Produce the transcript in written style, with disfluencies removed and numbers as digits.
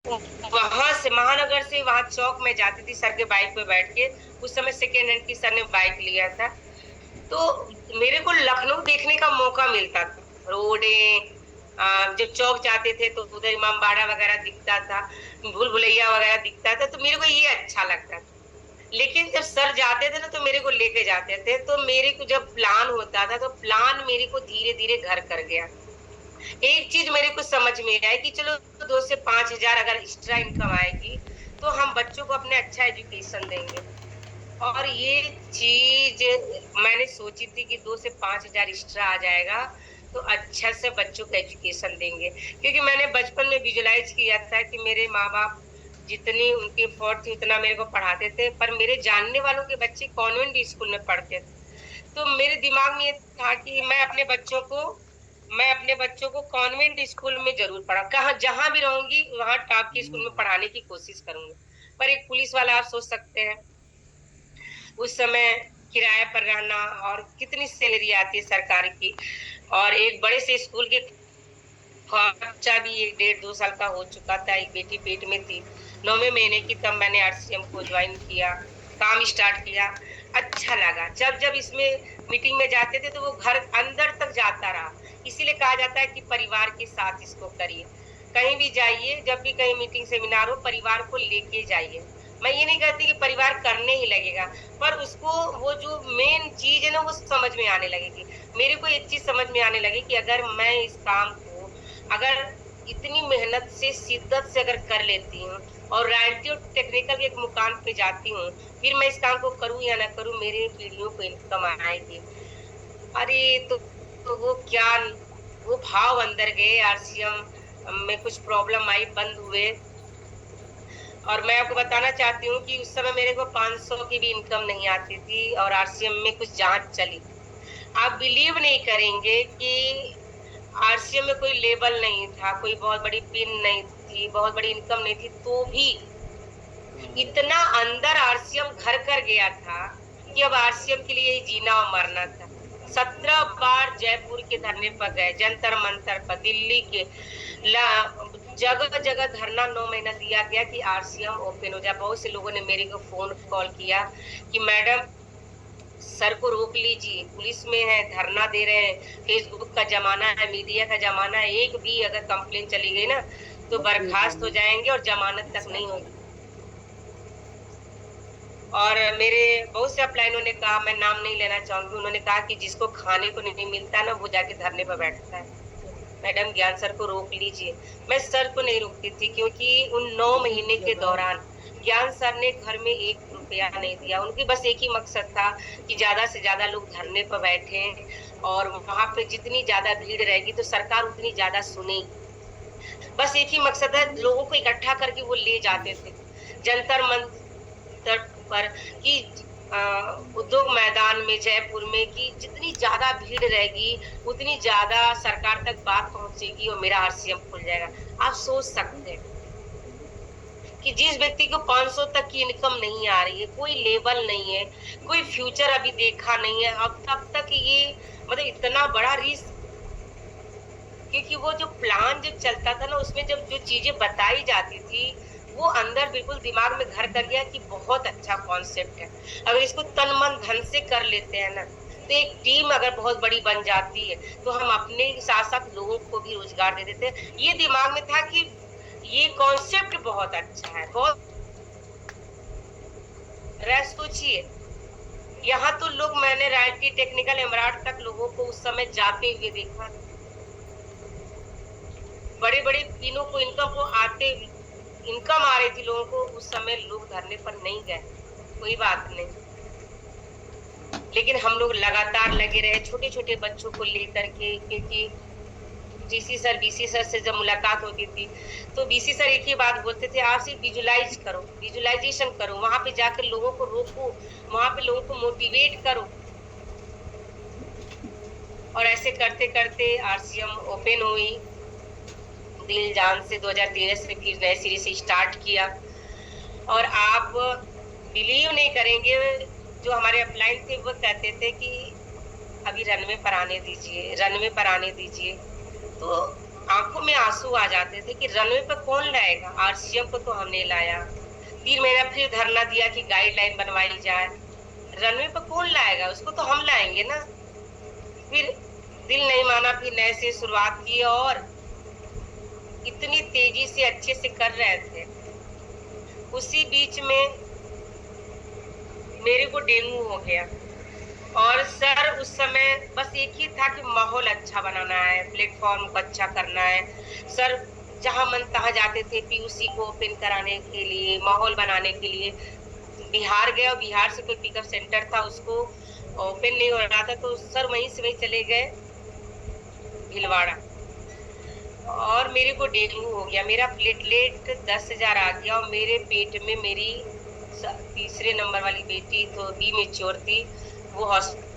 वहां से महानगर से वहां चौक में जाती थी सर के बाइक पे बैठ के। उस समय सेकेंड हैंड की सर ने बाइक लिया था। तो मेरे को लखनऊ देखने का मौका मिलता था, रोडे, जब चौक जाते थे तो उधर इमाम बाड़ा वगैरह दिखता था, भूल भुलैया वगैरह दिखता था, तो मेरे को ये अच्छा लगता था। लेकिन जब सर जाते थे ना तो मेरे को लेके जाते थे, तो मेरे को जब प्लान होता था तो प्लान मेरे को धीरे धीरे घर कर गया। एक चीज मेरे को समझ में आई कि चलो 2 से 5 हजार अगर एक्स्ट्रा इनकम आएगी तो हम बच्चों को अपने अच्छा एजुकेशन देंगे। और ये चीज मैंने सोची थी कि 2 से 5 हजार एक्स्ट्रा आ जाएगा तो अच्छा से बच्चों को एजुकेशन देंगे, क्योंकि मैंने बचपन में विजुलाइज किया था कि मेरे माँ बाप जितनी उनकी एफर्ट थी उतना मेरे को पढ़ाते थे, पर मेरे जानने वालों के बच्चे कॉन्वेंट स्कूल में पढ़ते थे। तो मेरे दिमाग में ये था कि मैं अपने बच्चों को कॉन्वेंट स्कूल में जरूर पढ़ा, कहाँ जहां भी रहूंगी वहां टॉप के स्कूल में पढ़ाने की कोशिश करूंगी। पर एक पुलिस वाला, आप सोच सकते हैं उस समय किराए पर रहना और कितनी सैलरी आती है सरकार की, और एक बड़े से स्कूल के बच्चा भी 1 डेढ़ 2 साल का हो चुका था, एक बेटी पेट में थी 9वें महीने की, तब मैंने आरसीएम को ज्वाइन किया, काम स्टार्ट किया। अच्छा लगा। जब जब इसमें मीटिंग में जाते थे तो वो घर अंदर तक जाता रहा। इसीलिए कहा जाता है कि परिवार के साथ इसको करिए, कहीं भी जाइए, जब भी कहीं मीटिंग सेमिनार हो परिवार को लेके जाइए। मैं ये नहीं कहती कि परिवार करने ही लगेगा, पर उसको वो जो मेन चीज है ना वो समझ में आने लगेगी। मेरे को एक चीज समझ में आने लगी कि अगर मैं इस काम को अगर इतनी मेहनत से शिद्दत से अगर कर लेती हूँ और रॉयल्टी और टेक्निकल के एक मुकाम पे जाती हूँ, फिर मैं इस काम को करूँ या ना करूँ मेरे पीढ़ियों को इनकम आएगी। अरे तो वो क्या, वो भाव अंदर गए। आरसीएम में कुछ प्रॉब्लम आई, बंद हुए। और मैं आपको बताना चाहती हूँ कि उस समय मेरे को 500 की भी इनकम नहीं आती थी और आरसीएम में कुछ जांच चली। आप बिलीव नहीं करेंगे कि आरसीएम में कोई लेबल नहीं था, कोई बहुत बड़ी पिन नहीं थी, बहुत बड़ी इनकम नहीं थी, तो भी इतना अंदर आरसीएम घर कर गया था कि अब आरसीएम के लिए जीना और मरना था। 17 बार जयपुर के धरने पर गए, जंतर मंतर पर, दिल्ली के जगह जगह धरना 9 महीना दिया गया कि आरसीएम ओपन हो जाए। बहुत से लोगों ने मेरे को फोन कॉल किया कि मैडम सर को रोक लीजिए, पुलिस में है, धरना दे रहे हैं, फेसबुक का जमाना है, मीडिया का जमाना है, एक भी अगर कंप्लेन चली गई ना तो बर्खास्त हो जाएंगे और जमानत तक नहीं होगी। और मेरे बहुत से अपलाइनों ने कहा, मैं नाम नहीं लेना चाहूंगी, उन्होंने कहा कि जिसको खाने को नहीं मिलता ना वो जाके धरने पर बैठता है। मैडम ज्ञान सर को रोक लीजिए। मैं सर को नहीं रोकती थी, क्योंकि उन 9 महीने के दौरान ज्ञान सर ने घर में 1 रुपया नहीं दिया। उनकी बस एक ही मकसद था कि ज्यादा से ज्यादा लोग धरने पर बैठे और वहां पे जितनी ज्यादा भीड़ रहेगी तो सरकार उतनी ज्यादा सुनेगी। बस एक ही मकसद है, लोगों को इकट्ठा करके वो ले जाते थे जंतर मंतर पर कि उद्योग मैदान में जयपुर में, कि जितनी ज्यादा भीड़ रहेगी उतनी ज्यादा सरकार तक बात पहुंचेगी और मेरा आरसीएम खुल जाएगा। आप सोच सकते हैं कि जिस व्यक्ति को 500 तक की इनकम नहीं आ रही है, कोई लेबल नहीं है, कोई फ्यूचर अभी देखा नहीं है, अब तब तक ये मतलब इतना बड़ा रिस्क, क्योंकि वो जो प्लान जो चलता था ना उसमें जब जो चीजें बताई जाती थी वो अंदर बिल्कुल दिमाग में घर कर गया कि बहुत अच्छा कॉन्सेप्ट है। अगर इसको तन मन धन से कर लेते हैं ना तो एक टीम अगर बहुत बड़ी बन जाती है तो हम अपने साथ साथ लोगों को भी रोजगार दे देते हैं। ये दिमाग में था कि ये कॉन्सेप्ट बहुत अच्छा है, बहुत। सोचिए, यहाँ तो लोग, मैंने रायटी टेक्निकल एमराल्ड तक लोगों को उस समय जाते हुए देखा, बड़े बड़े तीनों को इनकम आ रही थी लोगों को, उस समय लोग धरने पर नहीं गए। कोई बात नहीं, लेकिन हम लोग लगातार लगे रहे छोटे छोटे बच्चों को लेकर के, क्योंकि डीसी सर बीसी सर से जब मुलाकात होती थी तो बीसी सर एक ही बात बोलते थे, आप सिर्फ विजुलाइज करो, विजुलाइजेशन करो, वहां पे जाकर लोगों को रोको, वहां पे लोगों को मोटिवेट करो। और ऐसे करते करते आरसीएम ओपन हुई दिल जान से 2013 से, फिर नए सिरे से स्टार्ट किया। और आप बिलीव नहीं करेंगे, जो हमारे अपलाइन थे वो कहते थे कि अभी रनवे पर आने दीजिए, रनवे पर आने दीजिए। तो आंखों में आंसू आ जाते थे कि रनवे पर कौन लाएगा, आरसीएम को तो हमने लाया। 3 महीना फिर धरना दिया कि गाइडलाइन बनवाई जाए, रनवे पर कौन लाएगा, उसको तो हम लाएंगे ना। फिर दिल नहीं माना, फिर नए से शुरुआत की और इतनी तेजी से अच्छे से कर रहे थे। उसी बीच में मेरे को डेंगू हो गया और सर उस समय बस एक ही था कि माहौल अच्छा बनाना है, प्लेटफॉर्म को अच्छा करना है। सर जहां मन तहां जाते थे पीयूसी को ओपन कराने के लिए, माहौल बनाने के लिए। बिहार गए और बिहार से कोई पिकअप सेंटर था, उसको ओपन नहीं हो रहा था, तो सर वहीं से वहीं चले गए भीलवाड़ा और मेरे को डेंगू हो गया। मेरा प्लेटलेट 10,000 आ गया और मेरे पेट में मेरी तीसरे नंबर वाली बेटी तो बी मेच्योर थी, वो हॉस्पिटल